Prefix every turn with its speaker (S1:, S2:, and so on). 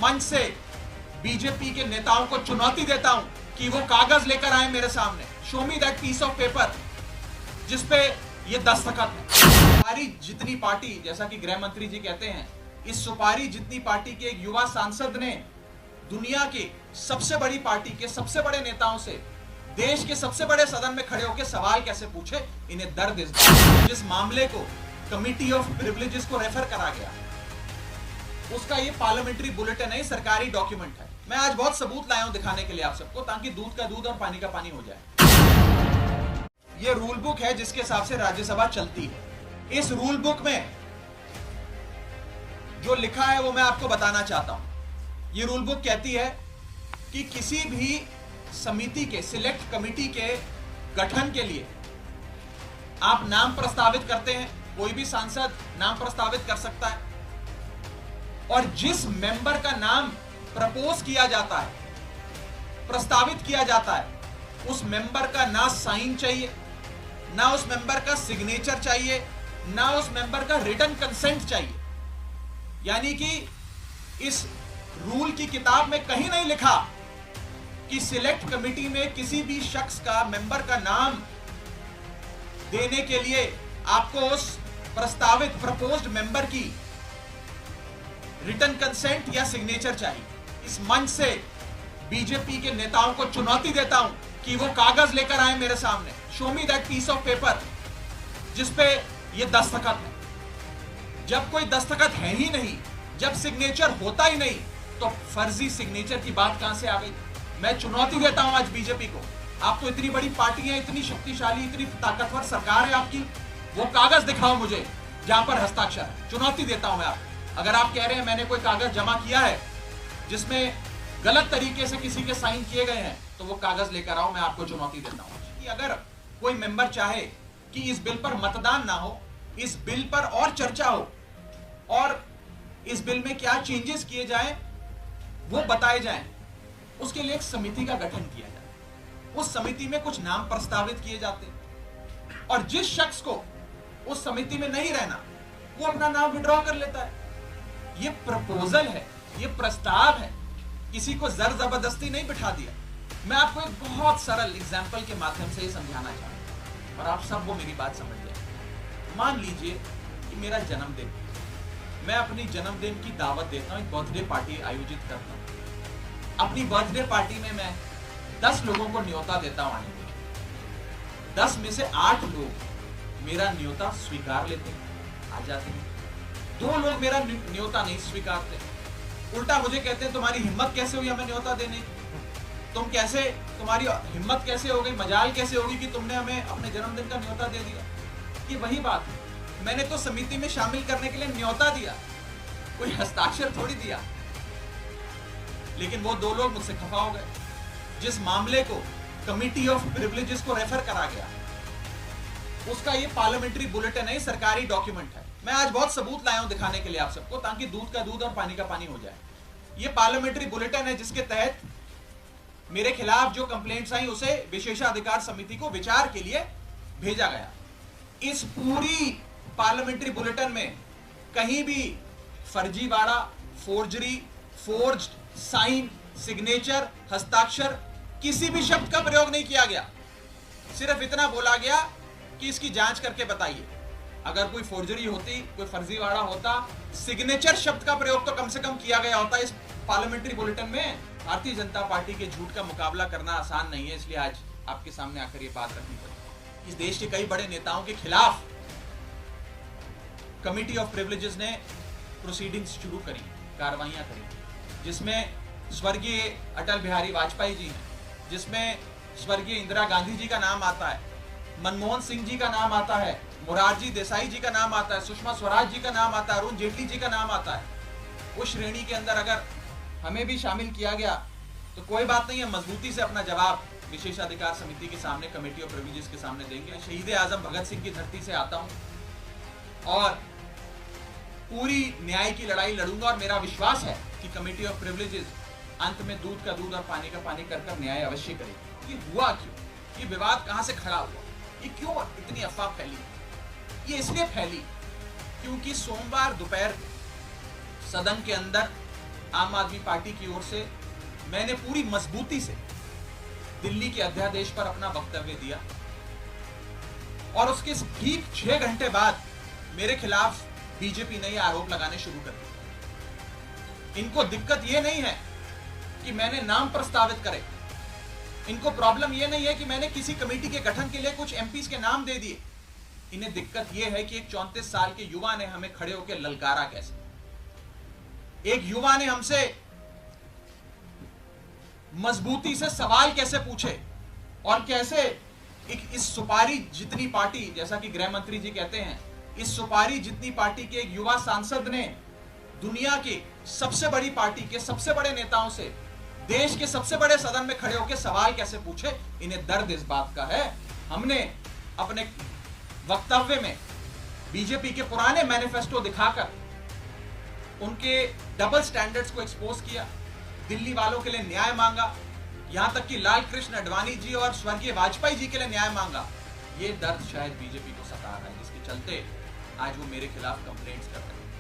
S1: मंच से बीजेपी के नेताओं को चुनौती देता हूं कि वो कागज लेकर आए मेरे सामने। Show me that piece of paper जिसपे ये दस्तखत है। सुपारी जितनी पार्टी, जैसा कि गृह मंत्री जी कहते हैं, इस सुपारी जितनी पार्टी के एक युवा सांसद ने दुनिया की सबसे बड़ी पार्टी के सबसे बड़े नेताओं से देश के सबसे बड़े सदन में खड़े होकर सवाल कैसे पूछे, इन्हें दर्द इस बात। जिस मामले को कमिटी ऑफ प्रिविलेजेस को रेफर करा गया, उसका ये पार्लियामेंट्री बुलेटिन है, सरकारी डॉक्यूमेंट है। मैं आज बहुत सबूत लाया हूं दिखाने के लिए आप सबको, ताकि दूध का दूध और पानी का पानी हो जाए। ये रूल बुक है जिसके हिसाब से राज्यसभा चलती है। इस रूल बुक में जो लिखा है वो मैं आपको बताना चाहता हूं। ये रूल बुक कहती है कि किसी भी समिति के, सिलेक्ट कमिटी के गठन के लिए आप नाम प्रस्तावित करते हैं। कोई भी सांसद नाम प्रस्तावित कर सकता है, और जिस मेंबर का नाम प्रपोज किया जाता है, प्रस्तावित किया जाता है, उस मेंबर का ना साइन चाहिए, ना उस मेंबर का सिग्नेचर चाहिए, ना उस मेंबर का रिटन कंसेंट चाहिए। यानी कि इस रूल की किताब में कहीं नहीं लिखा कि सिलेक्ट कमिटी में किसी भी शख्स का, मेंबर का नाम देने के लिए आपको उस प्रस्तावित प्रपोज्ड मेंबर की रिटन कंसेंट या सिग्नेचर चाहिए। इस मंच से बीजेपी के नेताओं को चुनौती देता हूं कि वो कागज लेकर आए मेरे सामने। Show me that piece of paper जिसपे ये दस्तखत है। जब कोई दस्तखत है ही नहीं, जब सिग्नेचर होता ही नहीं, तो फर्जी सिग्नेचर की बात कहां से आ गई? मैं चुनौती देता हूं आज बीजेपी को। आप तो इतनी बड़ी पार्टी है, इतनी शक्तिशाली, इतनी ताकतवर सरकार है आपकी, वो कागज दिखाओ मुझे जहां पर हस्ताक्षर है। चुनौती देता हूं मैं आपको। अगर आप कह रहे हैं मैंने कोई कागज जमा किया है जिसमें गलत तरीके से किसी के साइन किए गए हैं, तो वो कागज लेकर आओ। मैं आपको चुनौती देता हूं कि अगर कोई मेंबर चाहे कि इस बिल पर मतदान ना हो, इस बिल पर और चर्चा हो, और इस बिल में क्या चेंजेस किए जाएं वो बताए जाएं, उसके लिए एक समिति का गठन किया जाए। उस समिति में कुछ नाम प्रस्तावित किए जाते, और जिस शख्स को उस समिति में नहीं रहना, वो अपना नाम विड्रॉ कर लेता है। ये प्रपोजल है, ये प्रस्ताव है, किसी को जर जबरदस्ती नहीं बिठा दिया। मैं आपको एक बहुत सरल एग्जाम्पल के माध्यम से ही समझाना चाहता हूं, और आप सब वो मेरी बात समझ जाए। मान लीजिए कि मेरा जन्मदिन, मैं अपनी जन्मदिन की दावत देता हूं, एक बर्थडे पार्टी आयोजित करता हूं। अपनी बर्थडे पार्टी में मैं 10 लोगों को न्योता देता हूं आने के लिए। 10 में से 8 लोग मेरा न्योता स्वीकार लेते हैं, आ जाते हैं। 2 लोग मेरा न्योता नहीं स्वीकारते, उल्टा मुझे कहते हैं तुम्हारी हिम्मत कैसे हुई हमें न्योता देने की? तुम्हारी हिम्मत कैसे हो गई, मजाल कैसे होगी कि तुमने हमें अपने जन्मदिन का न्योता दे दिया? ये वही बात है, मैंने तो समिति में शामिल करने के लिए न्योता दिया, कोई हस्ताक्षर थोड़ी दिया। लेकिन वो 2 लोग मुझसे खफा हो गए। जिस मामले को कमिटी ऑफ प्रिविलेजेस को रेफर करा गया, उसका ये पार्लियामेंट्री बुलेटिन है, सरकारी डॉक्यूमेंट है। मैं आज बहुत सबूत लाया हूं दिखाने के लिए आप सबको, ताकि दूध का दूध और पानी का पानी हो जाए। ये पार्लियामेंट्री बुलेटिन है जिसके तहत मेरे खिलाफ जो कंप्लेंट्स आई उसे विशेषाधिकार समिति को विचार के लिए भेजा गया। इस पूरी पार्लियामेंट्री बुलेटिन में कहीं भी फर्जीवाड़ा, फोर्जरी, फोर्ज्ड साइन, सिग्नेचर, हस्ताक्षर, किसी भी शब्द का प्रयोग नहीं किया गया। सिर्फ इतना बोला गया कि इसकी जांच करके बताइए। अगर कोई फोर्जरी होती, कोई फर्जीवाड़ा होता, सिग्नेचर शब्द का प्रयोग तो कम से कम किया गया होता। इस पार्लियामेंट्री बुलेटिन में भारतीय जनता पार्टी के झूठ का मुकाबला करना आसान नहीं है, इसलिए आज आपके सामने आकर ये बात रखनी पड़ी। इस देश के कई बड़े नेताओं के खिलाफ कमिटी ऑफ प्रिविलेजेस ने प्रोसीडिंग्स शुरू करी, कार्रवाइयां करी, जिसमें स्वर्गीय अटल बिहारी वाजपेयी जी हैं, जिसमें स्वर्गीय इंदिरा गांधी जी का नाम आता है, मनमोहन सिंह जी का नाम आता है, मोरारजी देसाई जी का नाम आता है, सुषमा स्वराज जी का नाम आता है, अरुण जेटली जी का नाम आता है। उस श्रेणी के अंदर अगर हमें भी शामिल किया गया तो कोई बात नहीं है, मजबूती से अपना जवाब विशेषाधिकार समिति के सामने, कमेटी ऑफ प्रिविलेजेस के सामने देंगे। शहीद आजम भगत सिंह की धरती से आता हूं और पूरी न्याय की लड़ाई लड़ूंगा, और मेरा विश्वास है कि कमेटी ऑफ प्रिविलेजेस अंत में दूध का दूध और पानी का पानी कर न्याय अवश्य करेगी। ये हुआ क्यों? ये विवाद कहां से खड़ा हुआ? ये क्यों इतनी अफवाह फैली? ये इसलिए फैली क्योंकि सोमवार दोपहर सदन के अंदर आम आदमी पार्टी की ओर से मैंने पूरी मजबूती से दिल्ली के अध्यादेश पर अपना वक्तव्य दिया और उसके ठीक 6 घंटे बाद मेरे खिलाफ बीजेपी ने आरोप लगाने शुरू कर दिए। इनको दिक्कत यह नहीं है कि मैंने नाम प्रस्तावित करे, इनको प्रॉब्लम यह नहीं है कि मैंने किसी कमेटी के गठन के लिए कुछ एमपीज के नाम दे दिए। इन्हें दिक्कत यह है कि एक 34 साल के युवा ने हमें खड़े होकर ललकारा कैसे, एक युवा ने हमसे मजबूती से सवाल कैसे पूछे और कैसे इस सुपारी जितनी पार्टी, जैसा कि गृह मंत्री जी कहते हैं, इस सुपारी जितनी पार्टी के एक युवा सांसद ने दुनिया की सबसे बड़ी पार्टी के सबसे बड़े नेताओं से देश के सबसे बड़े सदन में खड़े होकर सवाल कैसे पूछे। इन्हें दर्द इस बात का है। हमने अपने वक्तव्य में बीजेपी के पुराने मैनिफेस्टो दिखाकर उनके डबल स्टैंडर्ड्स को एक्सपोज किया, दिल्ली वालों के लिए न्याय मांगा, यहां तक कि लाल कृष्ण आडवाणी जी और स्वर्गीय वाजपेयी जी के लिए न्याय मांगा। ये दर्द शायद बीजेपी को सता रहा है, जिसके चलते आज वो मेरे खिलाफ कंप्लेंट्स कर रहे हैं।